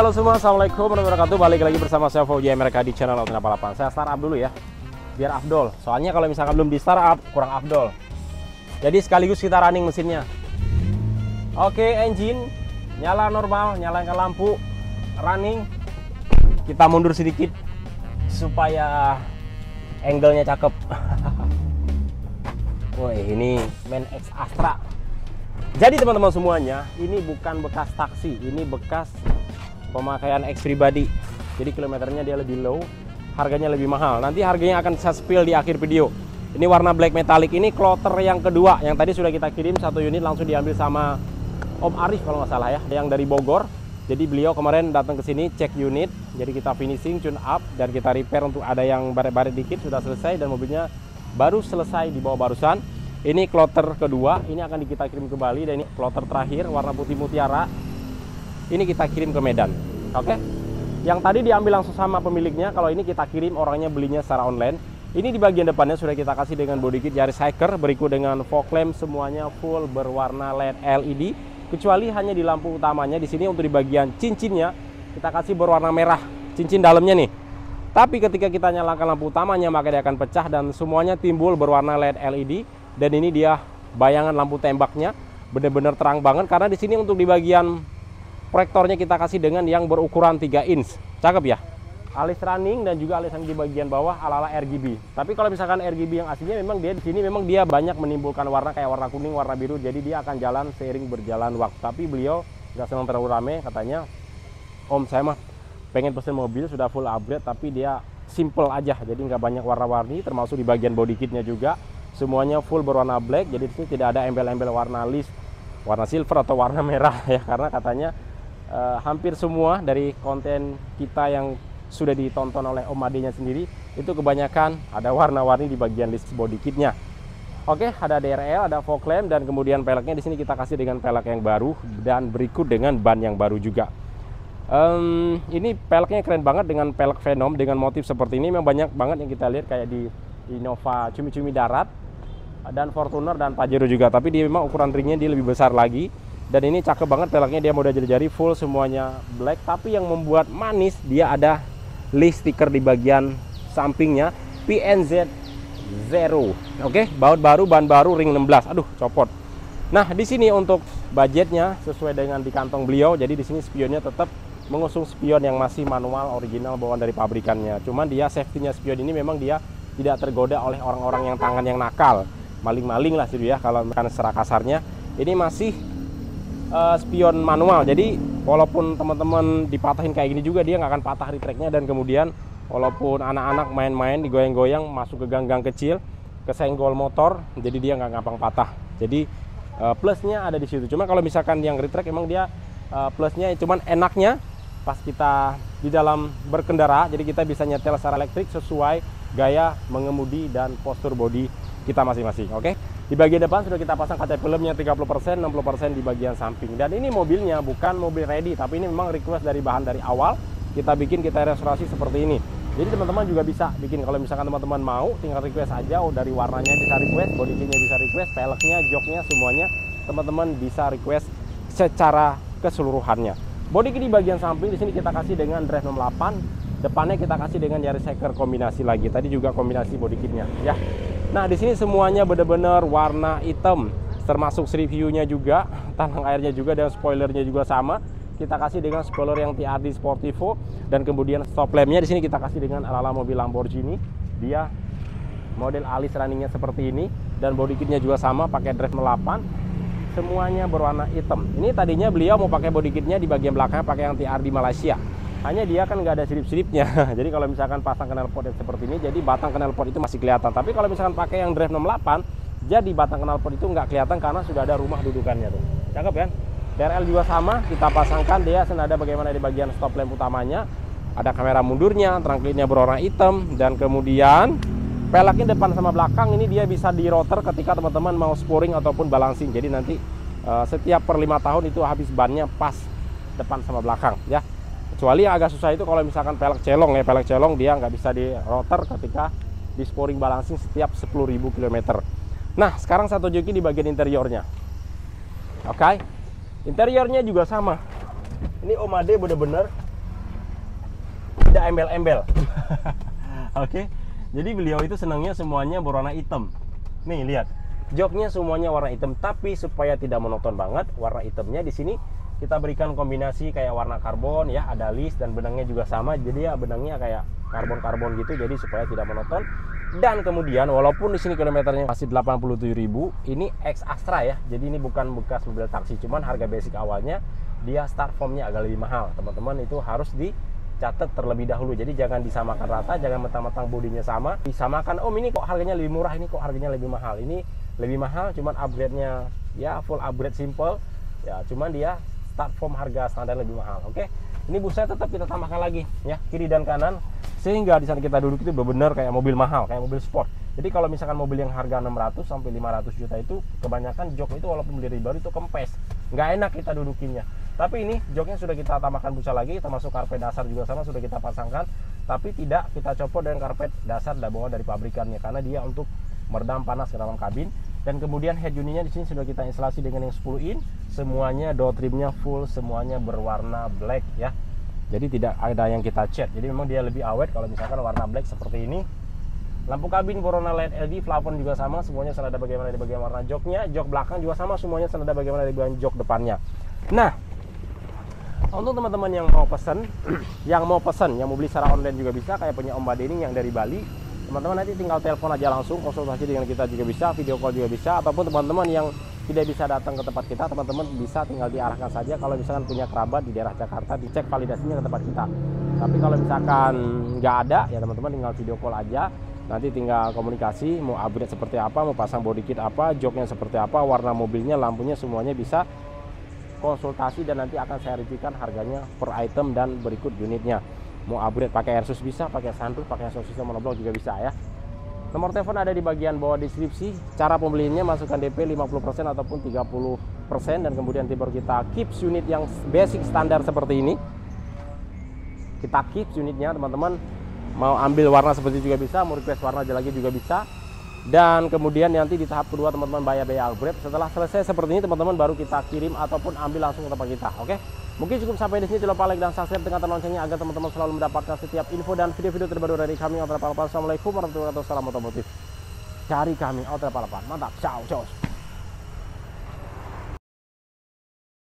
halo semua, assalamualaikum warahmatullahi wabarakatuh. Balik lagi bersama saya Fauji Amerika di channel Auto 88. Saya startup dulu ya, biar afdol. Soalnya kalau misalkan belum di startup kurang afdol. Jadi sekaligus kita running mesinnya. Oke, engine nyala normal, nyalakan lampu, running. Kita mundur sedikit supaya angle-nya cakep. Woi, ini MAN X Astra. Jadi teman-teman semuanya, ini bukan bekas taksi, ini bekas pemakaian X pribadi. Jadi kilometernya dia lebih low, harganya lebih mahal. Nanti harganya akan saya spill di akhir video. Ini warna black metallic, ini kloter yang kedua. Yang tadi sudah kita kirim satu unit, langsung diambil sama Om Arif kalau nggak salah ya, yang dari Bogor. Jadi beliau kemarin datang ke sini cek unit, jadi kita finishing, tune up, dan kita repair untuk ada yang baret-baret dikit, sudah selesai dan mobilnya baru selesai dibawa barusan. Ini kloter kedua, ini akan kita kirim ke Bali, dan ini kloter terakhir warna putih mutiara. Ini kita kirim ke Medan. Oke. Yang tadi diambil langsung sama pemiliknya, kalau ini kita kirim orangnya belinya secara online. Ini di bagian depannya sudah kita kasih dengan body kit Yaris Hiker, berikut dengan fog lamp semuanya full berwarna LED LED, kecuali hanya di lampu utamanya. Di sini untuk di bagian cincinnya kita kasih berwarna merah, cincin dalamnya nih. Tapi ketika kita nyalakan lampu utamanya maka dia akan pecah dan semuanya timbul berwarna LED LED. Dan ini dia bayangan lampu tembaknya benar-benar terang banget, karena di sini untuk di bagian proyektornya kita kasih dengan yang berukuran 3 inch. Cakep ya. Alis running dan juga alis running di bagian bawah ala-ala RGB. Tapi kalau misalkan RGB yang aslinya memang dia di sini memang dia banyak menimbulkan warna kayak warna kuning, warna biru. Jadi dia akan jalan seiring berjalan waktu. Tapi beliau nggak senang terlalu rame, katanya, Om saya mah pengen pesen mobil sudah full upgrade tapi dia simple aja. Jadi nggak banyak warna-warni, termasuk di bagian body kitnya juga. Semuanya full berwarna black, jadi di sini tidak ada embel-embel warna list, warna silver atau warna merah ya, karena katanya hampir semua dari konten kita yang sudah ditonton oleh Om Ade-nya sendiri itu kebanyakan ada warna-warni di bagian list body kitnya. Oke, ada DRL, ada fog lamp, dan kemudian peleknya di sini kita kasih dengan pelek yang baru dan berikut dengan ban yang baru juga. Ini peleknya keren banget dengan pelek Venom dengan motif seperti ini. Memang banyak banget yang kita lihat kayak di Innova cumi-cumi darat dan Fortuner dan Pajero juga, tapi dia memang ukuran ringnya dia lebih besar lagi. Dan ini cakep banget peleknya, dia model jari-jari full semuanya black. Tapi yang membuat manis dia ada list stiker di bagian sampingnya PNZ Zero. Oke, baut baru, ban baru, ring 16. Aduh, copot. Nah, di sini untuk budgetnya sesuai dengan di kantong beliau. Jadi di sini spionnya tetap mengusung spion yang masih manual original bawaan dari pabrikannya. Cuman dia safety-nya spion ini memang dia tidak tergoda oleh orang-orang yang tangan yang nakal, maling-maling lah gitu ya kalau bukan secara kasarnya. Ini masih spion manual, jadi walaupun teman-teman dipatahin kayak gini juga dia nggak akan patah retract-nya. Dan kemudian walaupun anak-anak main-main digoyang-goyang masuk ke gang-gang kecil, kesenggol motor, jadi dia nggak gampang patah. Jadi plusnya ada di situ. Cuma kalau misalkan yang retract emang dia plusnya cuman enaknya pas kita di dalam berkendara, jadi kita bisa nyetel secara elektrik sesuai gaya mengemudi dan postur bodi kita masing-masing. Oke. Di bagian depan sudah kita pasang kaca filmnya 30%, 60% di bagian samping. Dan ini mobilnya bukan mobil ready, tapi ini memang request dari bahan dari awal. Kita bikin, kita restorasi seperti ini. Jadi teman-teman juga bisa bikin, kalau misalkan teman-teman mau, tinggal request aja. Dari warnanya bisa request, body kitnya bisa request, peleknya, joknya, semuanya teman-teman bisa request secara keseluruhannya. Body kit di bagian samping di sini kita kasih dengan drive 68. Depannya kita kasih dengan Yaris Hiker kombinasi lagi. Tadi juga kombinasi body kitnya ya. Nah, di sini semuanya benar-benar warna hitam, termasuk reviewnya juga, tanang airnya juga, dan spoilernya juga sama. Kita kasih dengan spoiler yang TRD Sportivo, dan kemudian stop lampnya di sini kita kasih dengan ala-ala mobil Lamborghini. Dia model alis runningnya seperti ini, dan body kitnya juga sama, pakai drive 8. Semuanya berwarna hitam. Ini tadinya beliau mau pakai body kitnya di bagian belakang pakai yang TRD Malaysia. Hanya dia kan nggak ada sirip-siripnya. Jadi kalau misalkan pasang knalpot yang seperti ini, jadi batang knalpot itu masih kelihatan. Tapi kalau misalkan pakai yang drive 68, jadi batang knalpot itu nggak kelihatan karena sudah ada rumah dudukannya tuh. Cakep kan? DRL juga sama, kita pasangkan dia senada bagaimana di bagian stop lamp utamanya. Ada kamera mundurnya, trunklitnya berwarna hitam, dan kemudian peleknya depan sama belakang ini dia bisa di rotor ketika teman-teman mau sporing ataupun balancing. Jadi nanti setiap per 5 tahun itu habis bannya pas depan sama belakang ya. Kecuali yang agak susah itu kalau misalkan pelek celong ya, pelek celong dia nggak bisa di rotor ketika di sporing balancing setiap 10.000 km. Nah, sekarang satu joki di bagian interiornya. Oke, interiornya juga sama. Ini Om Ade bener-bener tidak embel-embel. Oke. Jadi beliau itu senangnya semuanya berwarna hitam. Nih lihat, joknya semuanya warna hitam, tapi supaya tidak monoton banget, warna hitamnya di sini kita berikan kombinasi kayak warna karbon ya, ada list dan benangnya juga sama. Jadi ya benangnya kayak karbon-karbon gitu, jadi supaya tidak monoton. Dan kemudian walaupun di sini kilometernya masih 87.000, ini X Astra ya. Jadi ini bukan bekas mobil taksi, cuman harga basic awalnya dia start formnya agak lebih mahal. Teman-teman itu harus dicatat terlebih dahulu. Jadi jangan disamakan rata, jangan mentang-mentang bodinya sama disamakan. Oh ini kok harganya lebih murah, ini kok harganya lebih mahal. Ini lebih mahal, cuman upgrade-nya ya full upgrade simple ya, cuman dia start form harga standar lebih mahal. Oke, ini busnya tetap kita tambahkan lagi ya, kiri dan kanan, sehingga di sana kita duduk itu benar-benar kayak mobil mahal, kayak mobil sport. Jadi kalau misalkan mobil yang harga 600 sampai 500 juta itu kebanyakan jok itu walaupun beli baru itu kempes, nggak enak kita dudukinnya. Tapi ini joknya sudah kita tambahkan busa lagi, termasuk karpet dasar juga sama sudah kita pasangkan, tapi tidak kita copot dengan karpet dasar bawaan dari pabrikannya karena dia untuk meredam panas ke dalam kabin. Dan kemudian head unitnya di sini sudah kita instalasi dengan yang 10 in, semuanya door trimnya full, semuanya berwarna black ya. Jadi tidak ada yang kita cat. Jadi memang dia lebih awet kalau misalkan warna black seperti ini. Lampu kabin berwarna LED LED, plafon juga sama, semuanya senada bagaimana di bagian warna joknya. Jok belakang juga sama, semuanya senada bagaimana di bagian jok depannya. Nah, untuk teman-teman yang mau pesan, yang mau beli secara online juga bisa, kayak punya Om Badening yang dari Bali. Teman-teman nanti tinggal telepon aja langsung, konsultasi dengan kita juga bisa, video call juga bisa, ataupun teman-teman yang tidak bisa datang ke tempat kita, teman-teman bisa tinggal diarahkan saja. Kalau misalkan punya kerabat di daerah Jakarta, dicek validasinya ke tempat kita. Tapi kalau misalkan nggak ada, ya teman-teman tinggal video call aja. Nanti tinggal komunikasi, mau upgrade seperti apa, mau pasang body kit apa, joknya seperti apa, warna mobilnya, lampunya, semuanya bisa konsultasi dan nanti akan saya reviewkan harganya per item dan berikut unitnya. Mau upgrade pakai Airsus bisa, pakai sunroof, pakai sound system monoblok juga bisa ya. Nomor telepon ada di bagian bawah deskripsi. Cara pembeliannya masukkan DP 50% ataupun 30%, dan kemudian baru kita keeps unit yang basic standar seperti ini. Kita keeps unitnya teman-teman. Mau ambil warna seperti juga bisa, mau request warna aja lagi juga bisa. Dan kemudian nanti di tahap kedua teman-teman bayar biaya upgrade. Setelah selesai seperti ini teman-teman baru kita kirim ataupun ambil langsung ke tempat kita. Oke? Mungkin cukup sampai di sini. Jangan lupa like dan subscribe dengan loncengnya agar teman-teman selalu mendapatkan setiap info dan video-video terbaru dari kami. Assalamualaikum warahmatullahi wabarakatuh. Salam otomotif. Cari kami Auto 88. Mantap. Ciao, ciao.